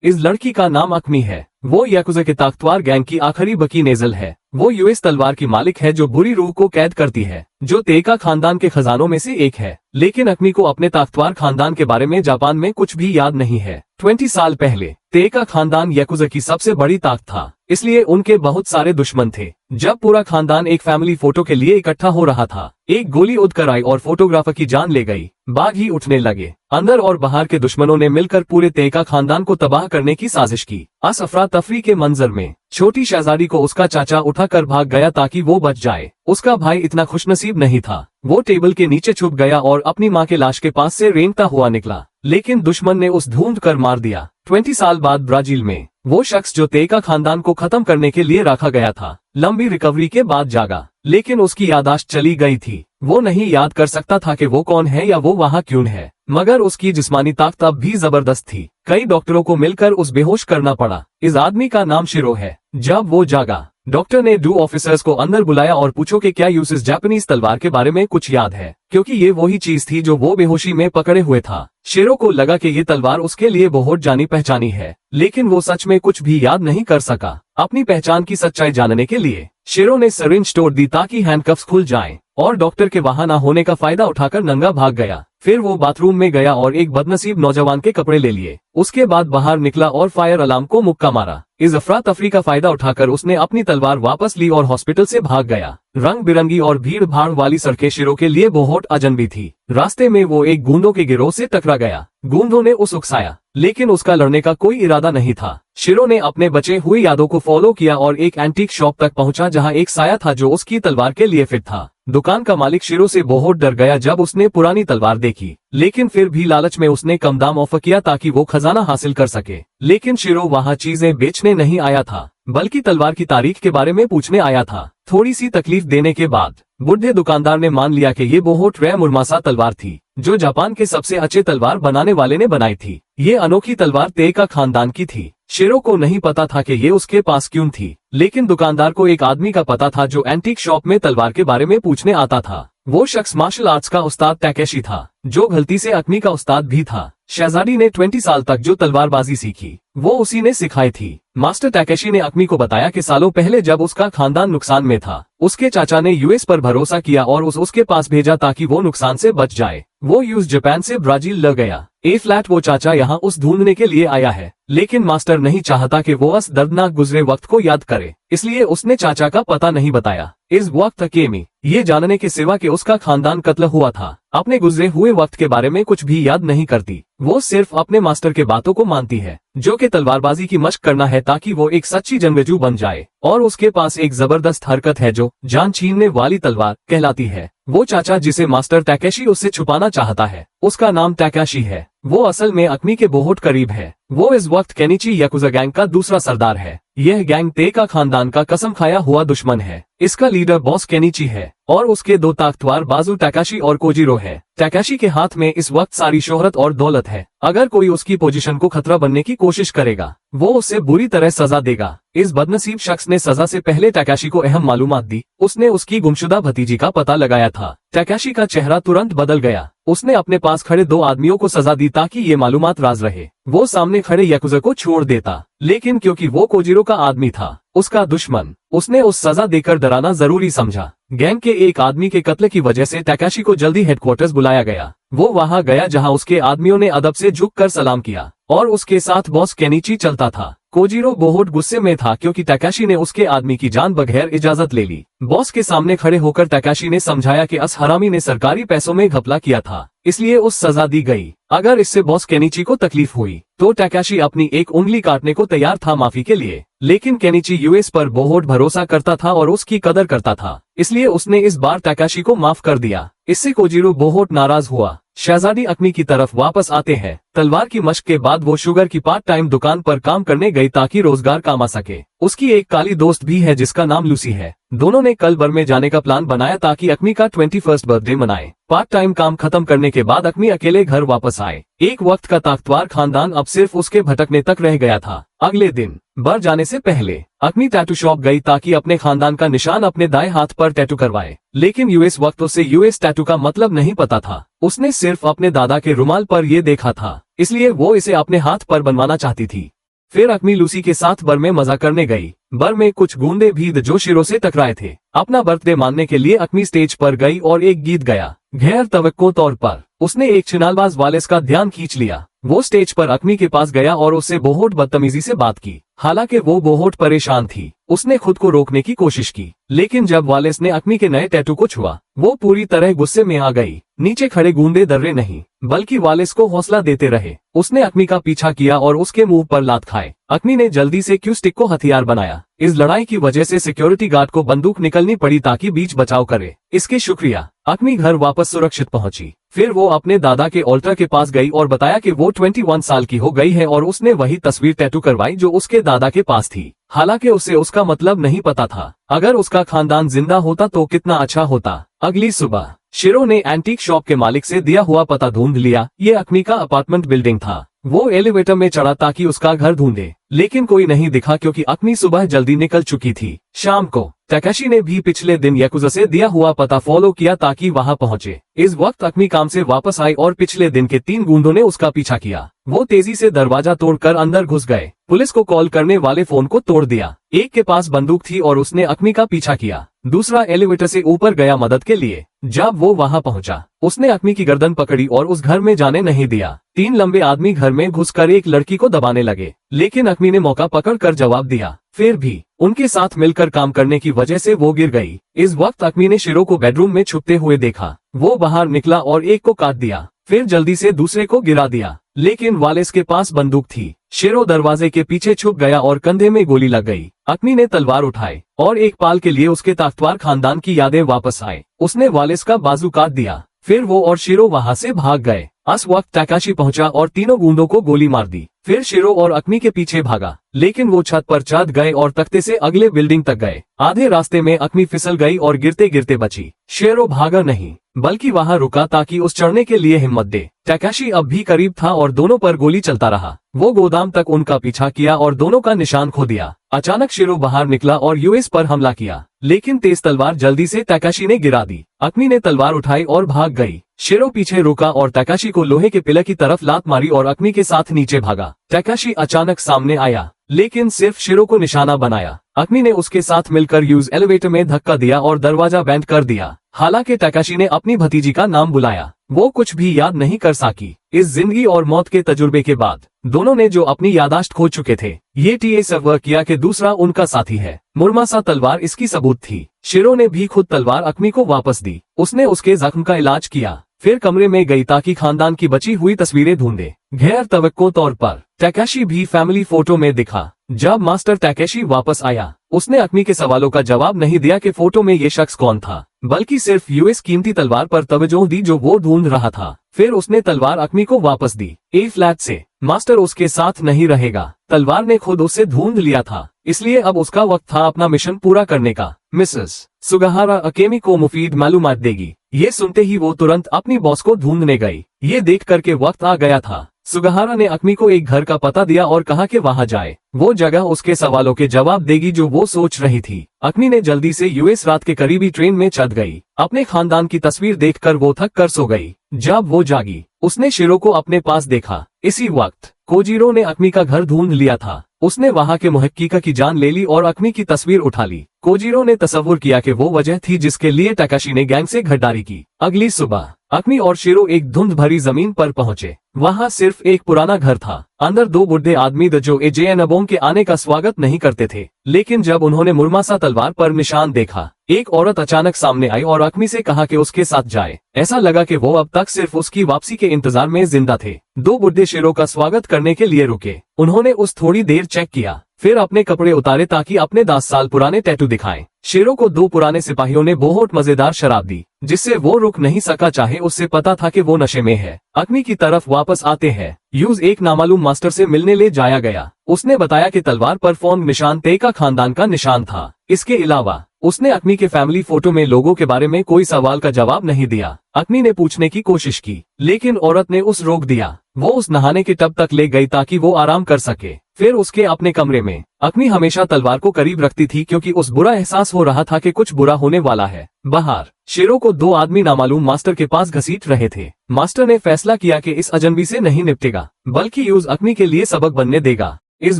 इस लड़की का नाम अक्मी है। वो याकुजा के ताकतवर गैंग की आखिरी बकी नेजल है। वो यूएस तलवार की मालिक है जो बुरी रूह को कैद करती है, जो तेका खानदान के खजानों में से एक है। लेकिन अक्मी को अपने ताकतवर खानदान के बारे में जापान में कुछ भी याद नहीं है। 20 साल पहले तेका खानदान याकुजा की सबसे बड़ी ताकत था, इसलिए उनके बहुत सारे दुश्मन थे। जब पूरा खानदान एक फैमिली फोटो के लिए इकट्ठा हो रहा था, एक गोली उड़कर आई और फोटोग्राफर की जान ले गई। बाघ ही उठने लगे। अंदर और बाहर के दुश्मनों ने मिलकर पूरे तेका खानदान को तबाह करने की साजिश की। इस अफरा तफरी के मंजर में छोटी शहजादी को उसका चाचा उठाकर भाग गया ताकि वो बच जाए। उसका भाई इतना खुशनसीब नहीं था। वो टेबल के नीचे छुप गया और अपनी माँ के लाश के पास से रेंगता हुआ निकला, लेकिन दुश्मन ने उस ढूंढ कर मार दिया। 20 साल बाद ब्राजील में वो शख्स जो तेका खानदान को खत्म करने के लिए रखा गया था, लंबी रिकवरी के बाद जागा, लेकिन उसकी याददाश्त चली गई थी। वो नहीं याद कर सकता था कि वो कौन है या वो वहाँ क्यों है, मगर उसकी जिस्मानी ताकत अब भी जबरदस्त थी। कई डॉक्टरों को मिलकर उस बेहोश करना पड़ा। इस आदमी का नाम शिरो है। जब वो जागा, डॉक्टर ने 2 ऑफिसर्स को अंदर बुलाया और पूछो कि क्या यूसिस जापानीज तलवार के बारे में कुछ याद है, क्योंकि ये वही चीज थी जो वो बेहोशी में पकड़े हुए था। शिरो को लगा कि ये तलवार उसके लिए बहुत जानी पहचानी है, लेकिन वो सच में कुछ भी याद नहीं कर सका। अपनी पहचान की सच्चाई जानने के लिए शिरो ने सिरिंज तोड़ दी ताकि हैंडकफ्स खुल जाएं, और डॉक्टर के वहां न होने का फायदा उठाकर नंगा भाग गया। फिर वो बाथरूम में गया और एक बदनसीब नौजवान के कपड़े ले लिए। उसके बाद बाहर निकला और फायर अलार्म को मुक्का मारा। इस अफरा तफरी का फायदा उठाकर उसने अपनी तलवार वापस ली और हॉस्पिटल से भाग गया। रंग बिरंगी और भीड़ भाड़ वाली सड़कें शिरो के लिए बहुत अजनबी थी। रास्ते में वो एक गूंडों के गिरोह से टकरा गया। गूंडों ने उसे उकसाया, लेकिन उसका लड़ने का कोई इरादा नहीं था। शिरो ने अपने बचे हुए यादों को फॉलो किया और एक एंटीक शॉप तक पहुंचा जहां एक साया था जो उसकी तलवार के लिए फिट था। दुकान का मालिक शिरो से बहुत डर गया जब उसने पुरानी तलवार देखी, लेकिन फिर भी लालच में उसने कम दाम ऑफर किया ताकि वो खजाना हासिल कर सके। लेकिन शिरो वहां चीजें बेचने नहीं आया था, बल्कि तलवार की तारीख के बारे में पूछने आया था। थोड़ी सी तकलीफ देने के बाद बुढ़े दुकानदार ने मान लिया कि ये बहुत रेयर मुरमासा तलवार थी जो जापान के सबसे अच्छे तलवार बनाने वाले ने बनाई थी। ये अनोखी तलवार तेका खानदान की थी। शिरो को नहीं पता था कि ये उसके पास क्यों थी, लेकिन दुकानदार को एक आदमी का पता था जो एंटीक शॉप में तलवार के बारे में पूछने आता था। वो शख्स मार्शल आर्ट्स का उस्ताद टैकेशी था, जो गलती से अक्मी का उस्ताद भी था। शहजादी ने 20 साल तक जो तलवारबाजी सीखी वो उसी ने सिखाई थी। मास्टर टैकेशी ने अक्मी को बताया कि सालों पहले जब उसका खानदान नुकसान में था, उसके चाचा ने यूएस पर भरोसा किया और उसके पास भेजा ताकि वो नुकसान से बच जाए। वो यूएस जापान से ब्राजील ल गया। फ्लैट वो चाचा यहाँ उस ढूंढने के लिए आया है, लेकिन मास्टर नहीं चाहता कि वो उस दर्दनाक गुजरे वक्त को याद करे, इसलिए उसने चाचा का पता नहीं बताया। इस वक्त अकेमी ये जानने के सिवा कि उसका खानदान कत्ल हुआ था, अपने गुजरे हुए वक्त के बारे में कुछ भी याद नहीं करती। वो सिर्फ अपने मास्टर के बातों को मानती है, जो कि तलवारबाजी की मशक करना है ताकि वो एक सच्ची जंगजू बन जाए। और उसके पास एक जबरदस्त हरकत है जो जान छीनने वाली तलवार कहलाती है। वो चाचा जिसे मास्टर टैकेशी उससे छुपाना चाहता है, उसका नाम टैकाशी है। वो असल में अक्मी के बहुत करीब है। वो इस वक्त केनिची याकुजा गैंग का दूसरा सरदार है। यह गैंग तेका खानदान का कसम खाया हुआ दुश्मन है। इसका लीडर बॉस केनिची है और उसके 2 ताकतवर बाजू टैकाशी और कोजिरो है। टैकाशी के हाथ में इस वक्त सारी शोहरत और दौलत है। अगर कोई उसकी पोजीशन को खतरा बनने की कोशिश करेगा, वो उसे बुरी तरह सजा देगा। इस बदनसीब शख्स ने सजा से पहले टैकाशी को अहम मालूमात दी। उसने उसकी गुमशुदा भतीजी का पता लगाया था। टैकाशी का चेहरा तुरंत बदल गया। उसने अपने पास खड़े 2 आदमियों को सजा दी ताकि ये मालूमात राज रहे। वो सामने खड़े याकुजा को छोड़ देता, लेकिन क्योंकि वो कोजिरो का आदमी था, उसका दुश्मन, उसने उस सजा देकर डराना जरूरी समझा। गैंग के एक आदमी के कत्ल की वजह से टैकाशी को जल्दी हेडक्वार्टर्स बुलाया गया। वो वहां गया जहां उसके आदमियों ने अदब से झुककर सलाम किया और उसके साथ बॉस केनिची चलता था। कोजिरो बहुत गुस्से में था क्योंकि टैकाशी ने उसके आदमी की जान बगैर इजाजत ले ली। बॉस के सामने खड़े होकर टैकाशी ने समझाया कि अस हरामी ने सरकारी पैसों में घपला किया था, इसलिए उस सजा दी गई। अगर इससे बॉस केनिची को तकलीफ हुई तो टैकाशी अपनी एक उंगली काटने को तैयार था माफी के लिए, लेकिन केनिची यूएस पर बहुत भरोसा करता था और उसकी कदर करता था, इसलिए उसने इस बार टैकाशी को माफ कर दिया। इससे कोजिरो बहुत नाराज हुआ। शहजादी अक्मी की तरफ वापस आते हैं। तलवार की मशक के बाद वो शुगर की पार्ट टाइम दुकान पर काम करने गई ताकि रोजगार कमा सके। उसकी एक काली दोस्त भी है जिसका नाम लूसी है। दोनों ने कल बर्मे जाने का प्लान बनाया ताकि अक्मी का 21st बर्थडे मनाए। पार्ट टाइम काम खत्म करने के बाद अक्मी अकेले घर वापस आए। एक वक्त का ताकतवर खानदान अब सिर्फ उसके भटकने तक रह गया था। अगले दिन बर जाने से पहले अक्मी टैटू शॉप गई ताकि अपने खानदान का निशान अपने दाएं हाथ पर टैटू करवाए, लेकिन यूएस वक्त उसे यूएस टैटू का मतलब नहीं पता था। उसने सिर्फ अपने दादा के रुमाल पर ये देखा था, इसलिए वो इसे अपने हाथ पर बनवाना चाहती थी। फिर अक्मी लूसी के साथ बर में मजा करने गई। बर में कुछ गूंडे भी जो शिरो से टकराए थे। अपना बर्थडे मानने के लिए अक्मी स्टेज पर गई और एक गीत गाया। गैर तवक्को तौर पर उसने एक चिनालबाज वालिस का ध्यान खींच लिया। वो स्टेज पर अक्मी के पास गया और उससे बहुत बदतमीजी से बात की। हालांकि वो बहुत परेशान थी। उसने खुद को रोकने की कोशिश की, लेकिन जब वालिस ने अक्मी के नए टैटू को छुआ, वो पूरी तरह गुस्से में आ गई। नीचे खड़े गूंडे डरे नहीं, बल्कि वालिस को हौसला देते रहे। उसने अक्मी का पीछा किया और उसके मुंह पर लात खाए। अक्मी ने जल्दी से क्यू स्टिक को हथियार बनाया। इस लड़ाई की वजह से सिक्योरिटी गार्ड को बंदूक निकलनी पड़ी ताकि बीच बचाव करे। इसके शुक्रिया अक्मी घर वापस सुरक्षित पहुंची। फिर वो अपने दादा के ऑल्टर के पास गई और बताया कि वो 21 साल की हो गई है और उसने वही तस्वीर टैटू करवाई जो उसके दादा के पास थी। हालांकि उसे उसका मतलब नहीं पता था। अगर उसका खानदान जिंदा होता तो कितना अच्छा होता। अगली सुबह शिरो ने एंटीक शॉप के मालिक से दिया हुआ पता ढूंढ लिया। ये अक्मी का अपार्टमेंट बिल्डिंग था। वो एलिवेटर में चढ़ा ताकि उसका घर ढूंढे, लेकिन कोई नहीं दिखा क्योंकि अक्मी सुबह जल्दी निकल चुकी थी। शाम को तकाशी ने भी पिछले दिन याकुजा से दिया हुआ पता फॉलो किया ताकि वहां पहुंचे। इस वक्त अक्मी काम से वापस आई और पिछले दिन के 3 गुंडों ने उसका पीछा किया। वो तेजी से दरवाजा तोड़कर अंदर घुस गए। पुलिस को कॉल करने वाले फोन को तोड़ दिया। एक के पास बंदूक थी और उसने अक्मी का पीछा किया। दूसरा एलिवेटर से ऊपर गया मदद के लिए। जब वो वहां पहुंचा, उसने अक्मी की गर्दन पकड़ी और उस घर में जाने नहीं दिया। 3 लंबे आदमी घर में घुसकर एक लड़की को दबाने लगे, लेकिन अक्मी ने मौका पकड़कर जवाब दिया। फिर भी उनके साथ मिलकर काम करने की वजह से वो गिर गई। इस वक्त अक्मी ने शिरो को बेडरूम में छुपते हुए देखा। वो बाहर निकला और एक को काट दिया, फिर जल्दी से दूसरे को गिरा दिया, लेकिन वालिस के पास बंदूक थी। शिरो दरवाजे के पीछे छुप गया और कंधे में गोली लग गई। अक्मी ने तलवार उठाई और एक पाल के लिए उसके ताकतवर खानदान की यादें वापस आए। उसने वालिस का बाजू काट दिया। फिर वो और शिरो वहां से भाग गए। उस वक्त तकाशी पहुंचा और तीनों गुंडों को गोली मार दी। फिर शिरो और अक्मी के पीछे भागा, लेकिन वो छत पर चढ़ गए और तख्ते से अगले बिल्डिंग तक गए। आधे रास्ते में अक्मी फिसल गई और गिरते गिरते बची। शिरो भागा नहीं, बल्कि वहां रुका ताकि उस चढ़ने के लिए हिम्मत दे। तकाशी अब भी करीब था और दोनों पर गोली चलता रहा। वो गोदाम तक उनका पीछा किया और दोनों का निशान खो दिया। अचानक शिरो बाहर निकला और यूएस पर हमला किया, लेकिन तेज तलवार जल्दी से तकाशी ने गिरा दी। अक्मी ने तलवार उठाई और भाग गई। शिरो पीछे रुका और तकाशी को लोहे के पिलर की तरफ लात मारी और अक्मी के साथ नीचे भागा। तकाशी अचानक सामने आया, लेकिन सिर्फ शिरो को निशाना बनाया। अक्मी ने उसके साथ मिलकर यूज एलिवेटर में धक्का दिया और दरवाजा बैंड कर दिया। हालांकि तकाशी ने अपनी भतीजी का नाम बुलाया, वो कुछ भी याद नहीं कर सकी। इस जिंदगी और मौत के तजुर्बे के बाद दोनों ने जो अपनी यादाश्त खो चुके थे, ये टीएसवर किया कि दूसरा उनका साथी है। मुरमासा तलवार इसकी सबूत थी। शिरो ने भी खुद तलवार अक्मी को वापस दी। उसने उसके जख्म का इलाज किया, फिर कमरे में गई ताकि खानदान की बची हुई तस्वीरें ढूंढे। गैर तवक्को तौर पर तकाशी भी फैमिली फोटो में दिखा। जब मास्टर तकाशी वापस आया, उसने अक्मी के सवालों का जवाब नहीं दिया कि फोटो में ये शख्स कौन था, बल्कि सिर्फ यूएस कीमती तलवार पर तवज्जो दी जो वो ढूंढ रहा था। फिर उसने तलवार अक्मी को वापस दी। ए फ्लैट से मास्टर उसके साथ नहीं रहेगा। तलवार ने खुद उसे ढूंढ लिया था, इसलिए अब उसका वक्त था अपना मिशन पूरा करने का। मिसेस सुगाहारा अकेमी को मुफीद मालूमात देगी। ये सुनते ही वो तुरंत अपनी बॉस को ढूंढने गई। ये देख कर के वक्त आ गया था। सुगाहारा ने अक्मी को एक घर का पता दिया और कहा कि वहां जाए। वो जगह उसके सवालों के जवाब देगी जो वो सोच रही थी। अक्मी ने जल्दी से यूएस रात के करीबी ट्रेन में चढ़ गई। अपने खानदान की तस्वीर देखकर वो थक कर सो गई। जब वो जागी, उसने शिरो को अपने पास देखा। इसी वक्त कोजीरो ने अक्मी का घर ढूंढ लिया था। उसने वहां के मुहक्किका की जान ले ली और अक्मी की तस्वीर उठा ली। कोजीरो ने तसव्वुर किया कि वो वजह थी जिसके लिए तकाशी ने गैंग से गद्दारी की। अगली सुबह अक्मी और शिरो एक धुंध भरी जमीन पर पहुंचे। वहां सिर्फ एक पुराना घर था। अंदर 2 बुढ़े आदमी जो एजेनबोंग के आने का स्वागत नहीं करते थे, लेकिन जब उन्होंने मुरमासा तलवार पर निशान देखा, एक औरत अचानक सामने आई और अक्मी से कहा कि उसके साथ जाए। ऐसा लगा कि वो अब तक सिर्फ उसकी वापसी के इंतजार में जिंदा थे। 2 बुढ़े शिरो का स्वागत करने के लिए रुके। उन्होंने उस थोड़ी देर चेक किया, फिर अपने कपड़े उतारे ताकि अपने 10 साल पुराने टैटू दिखाएं। शिरो को 2 पुराने सिपाहियों ने बहुत मजेदार शराब दी, जिससे वो रुक नहीं सका, चाहे उससे पता था कि वो नशे में है। अक्मी की तरफ वापस आते हैं। यूज एक नामालूम मास्टर से मिलने ले जाया गया। उसने बताया कि तलवार पर फोन निशान तेका खानदान का निशान था। इसके अलावा उसने अक्मी के फैमिली फोटो में लोगों के बारे में कोई सवाल का जवाब नहीं दिया। अक्मी ने पूछने की कोशिश की, लेकिन औरत ने उस रोक दिया। वो उस नहाने के टब तक ले गई ताकि वो आराम कर सके। फिर उसके अपने कमरे में अक्मी हमेशा तलवार को करीब रखती थी क्योंकि उस बुरा एहसास हो रहा था कि कुछ बुरा होने वाला है। बाहर शिरो को 2 आदमी नामालूम मास्टर के पास घसीट रहे थे। मास्टर ने फैसला किया कि इस अजनबी से नहीं निपटेगा, बल्कि यूज अक्मी के लिए सबक बनने देगा। इस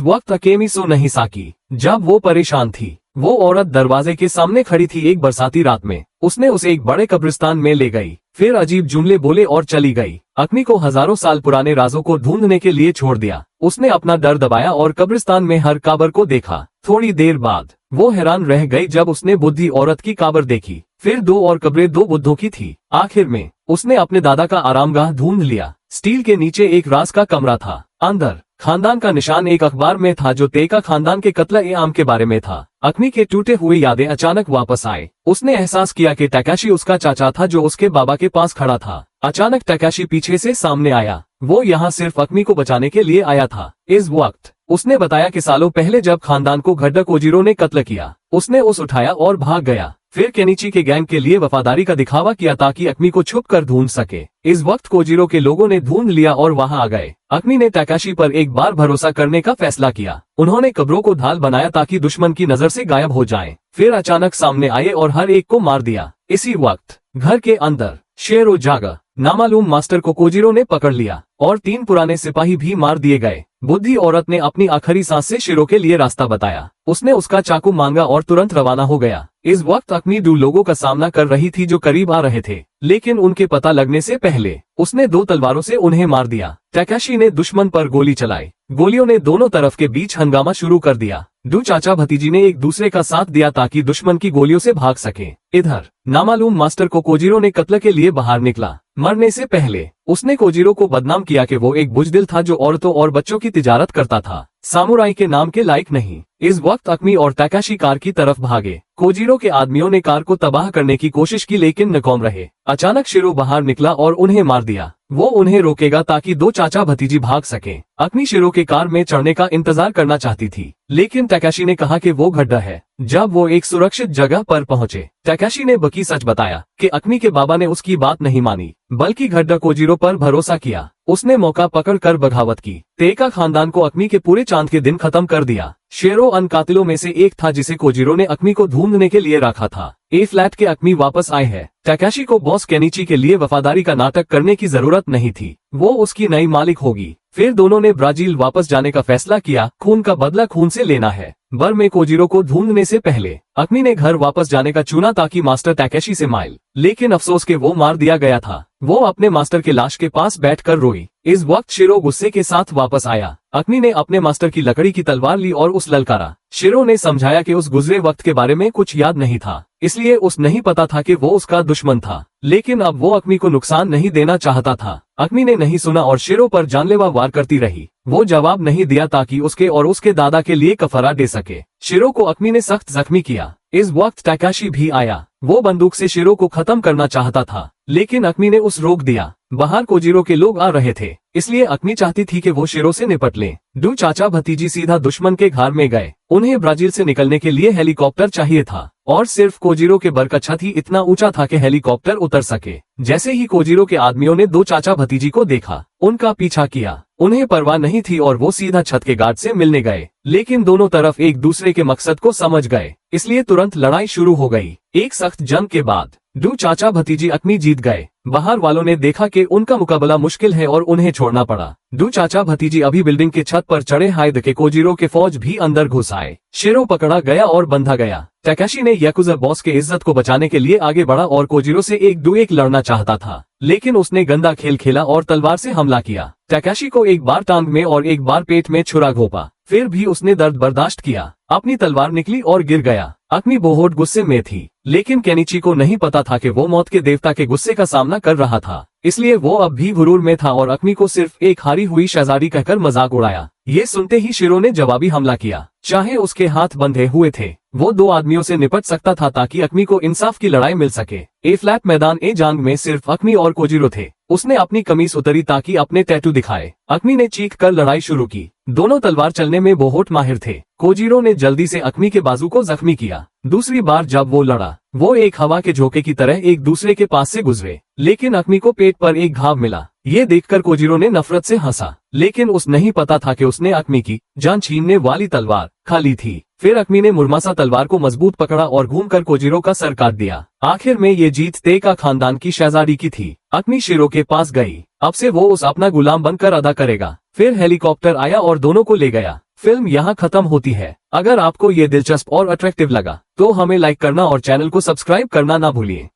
वक्त अकेमी सो नहीं सकी। जब वो परेशान थी, वो औरत दरवाजे के सामने खड़ी थी एक बरसाती रात में। उसने उसे एक बड़े कब्रिस्तान में ले गई, फिर अजीब जुमले बोले और चली गई। अग्नि को हजारों साल पुराने राजों को ढूंढने के लिए छोड़ दिया। उसने अपना डर दबाया और कब्रिस्तान में हर कब्र को देखा। थोड़ी देर बाद वो हैरान रह गई जब उसने बुद्धि औरत की कब्र देखी। फिर दो और कब्रें दो बुद्धों की थी। आखिर में उसने अपने दादा का आरामगाह ढूंढ लिया। स्टील के नीचे एक राज का कमरा था। अंदर खानदान का निशान एक अखबार में था जो तेका खानदान के कत्ल-ए-आम के बारे में था। अग्नि के टूटे हुए यादें अचानक वापस आए। उसने एहसास किया कि टैकाशी उसका चाचा था जो उसके बाबा के पास खड़ा था। अचानक टैकाशी पीछे से सामने आया। वो यहाँ सिर्फ अग्नि को बचाने के लिए आया था। इस वक्त उसने बताया कि सालों पहले जब खानदान को गड्डा कोजिरो ने कत्ल किया, उसने उसे उठाया और भाग गया। फिर केनिची के गैंग के लिए वफादारी का दिखावा किया ताकि अग्नि को छुप कर ढूंढ सके। इस वक्त कोजिरो के लोगों ने ढूंढ लिया और वहां आ गए। अग्नि ने टैकाशी पर एक बार भरोसा करने का फैसला किया। उन्होंने कब्रों को ढाल बनाया ताकि दुश्मन की नजर से गायब हो जाएं। फिर अचानक सामने आए और हर एक को मार दिया। इसी वक्त घर के अंदर शेरो जागा नामालूम मास्टर को कोजिरो ने पकड़ लिया और 3 पुराने सिपाही भी मार दिए गए। बुद्धि औरत ने अपनी आखिरी सांस से शेरो के लिए रास्ता बताया। उसने उसका चाकू मांगा और तुरंत रवाना हो गया। इस वक्त अग्नि 2 लोगों का सामना कर रही थी जो करीब आ रहे थे, लेकिन उनके पता लगने से पहले उसने 2 तलवारों से उन्हें मार दिया। टैकाशी ने दुश्मन पर गोली चलाई। गोलियों ने दोनों तरफ के बीच हंगामा शुरू कर दिया। 2 चाचा भतीजी ने एक दूसरे का साथ दिया ताकि दुश्मन की गोलियों से भाग सके। इधर नामालूम मास्टर को कोजिरो ने कत्ल के लिए बाहर निकला। मरने से पहले उसने कोजिरो को बदनाम किया कि वो एक बुजदिल था जो औरतों और बच्चों की तिजारत करता था, सामुराई के नाम के लायक नहीं। इस वक्त अग्नि और टैकाशी कार की तरफ भागे। कोजिरो के आदमियों ने कार को तबाह करने की कोशिश की लेकिन नाकाम रहे। अचानक शेरो बाहर निकला और उन्हें मार दिया। वो उन्हें रोकेगा ताकि 2 चाचा भतीजी भाग सके। अग्नि शेरो के कार में चढ़ने का इंतजार करना चाहती थी, लेकिन टैकाशी ने कहा कि वो गड्ढा है। जब वो एक सुरक्षित जगह पर पहुंचे, टैकाशी ने बकी सच बताया कि अग्नि के बाबा ने उसकी बात नहीं मानी, बल्कि गड्ढा कोजिरो पर भरोसा किया। उसने मौका पकड़कर बगावत की। तेका खानदान को अग्नि के पूरे चांद के दिन खत्म कर दिया। शेरो अन कातिलों में से एक था जिसे कोजिरो ने अग्नि को ढूंढने के लिए रखा था। ए फ्लैट के अग्नि वापस आए हैं। टैकाशी को बॉस केनिची के लिए वफादारी का नाटक करने की जरूरत नहीं थी। वो उसकी नई मालिक होगी। फिर दोनों ने ब्राजील वापस जाने का फैसला किया। खून का बदला खून से लेना है। बर में कोजिरो को ढूंढने से पहले अग्नि ने घर वापस जाने का चुना ताकि मास्टर टैकाशी से माइल, लेकिन अफसोस के वो मार दिया गया था। वो अपने मास्टर के लाश के पास बैठकर रोई। इस वक्त शेरो गुस्से के साथ वापस आया। अग्नि ने अपने मास्टर की लकड़ी की तलवार ली और उस ललकारा। शेरो ने समझाया कि उस गुजरे वक्त के बारे में कुछ याद नहीं था, इसलिए उस नहीं पता था कि वो उसका दुश्मन था। लेकिन अब वो अग्नि को नुकसान नहीं देना चाहता था। अग्नि ने नहीं सुना और शेरो पर जानलेवा वार करती रही। वो जवाब नहीं दिया ताकि उसके और उसके दादा के लिए कफारा दे सके। शेरो को अग्नि ने सख्त जख्मी किया। इस वक्त टैकाशी भी आया। वो बंदूक से शेरो को खत्म करना चाहता था, लेकिन अग्नि ने उस रोक दिया। बाहर कोजिरो के लोग आ रहे थे, इसलिए अग्नि चाहती थी कि वो शेरो से निपट ले। 2 चाचा भतीजी सीधा दुश्मन के घर में गए। उन्हें ब्राजील से निकलने के लिए हेलीकॉप्टर चाहिए था और सिर्फ कोजिरो के बर का छत ही इतना ऊंचा था कि हेलीकॉप्टर उतर सके। जैसे ही कोजिरो के आदमियों ने 2 चाचा भतीजी को देखा, उनका पीछा किया। उन्हें परवाह नहीं थी और वो सीधा छत के गार्ड से मिलने गए, लेकिन दोनों तरफ एक दूसरे के मकसद को समझ गए, इसलिए तुरंत लड़ाई शुरू हो गई। एक सख्त जंग के बाद 2 चाचा भतीजी अग्नि जीत गए। बाहर वालों ने देखा कि उनका मुकाबला मुश्किल है और उन्हें छोड़ना पड़ा। 2 चाचा भतीजी अभी बिल्डिंग के छत पर चढ़े हाय के कोजिरो के फौज भी अंदर घुस आए। शेरो पकड़ा गया और बंधा गया। टैकाशी ने याकुजा बॉस के इज्जत को बचाने के लिए आगे बढ़ा और कोजिरो से 1-2-1 लड़ना चाहता था, लेकिन उसने गंदा खेल खेला और तलवार से हमला किया। टैकाशी को एक बार टांग में और एक बार पेट में छुरा घोंपा, फिर भी उसने दर्द बर्दाश्त किया। अपनी तलवार निकली और गिर गया। अग्नि बहुत गुस्से में थी, लेकिन केनिची को नहीं पता था कि वो मौत के देवता के गुस्से का सामना कर रहा था, इसलिए वो अब भी गुरूर में था और अग्नि को सिर्फ एक हारी हुई शहजादी कहकर मजाक उड़ाया। ये सुनते ही शेरो ने जवाबी हमला किया। चाहे उसके हाथ बंधे हुए थे, वो 2 आदमियों से निपट सकता था ताकि अग्नि को इंसाफ की लड़ाई मिल सके। ए फ्लैट मैदान ए जंग में सिर्फ अग्नि और कोजिरो थे। उसने अपनी कमीज उतरी ताकि अपने टैटू दिखाए। अग्नि ने चीख कर लड़ाई शुरू की। दोनों तलवार चलने में बहुत माहिर थे। कोजिरो ने जल्दी से अग्नि के बाजू को जख्मी किया। दूसरी बार जब वो लड़ा, वो एक हवा के झोंके की तरह एक दूसरे के पास से गुजरे, लेकिन अग्नि को पेट पर एक घाव मिला। ये देखकर कोजिरो ने नफरत से हंसा, लेकिन उस नहीं पता था कि उसने अग्नि की जान छीनने वाली तलवार खाली थी। फिर अग्नि ने मुरमासा तलवार को मजबूत पकड़ा और घूमकर कोजिरो का सर काट दिया। आखिर में ये जीत तेका खानदान की शहजादी की थी। अग्नि शेरो के पास गई। अब से वो उस अपना गुलाम बनकर अदा करेगा। फिर हेलीकॉप्टर आया और दोनों को ले गया। फिल्म यहाँ खत्म होती है। अगर आपको ये दिलचस्प और अट्रैक्टिव लगा तो हमें लाइक करना और चैनल को सब्सक्राइब करना ना भूलिए।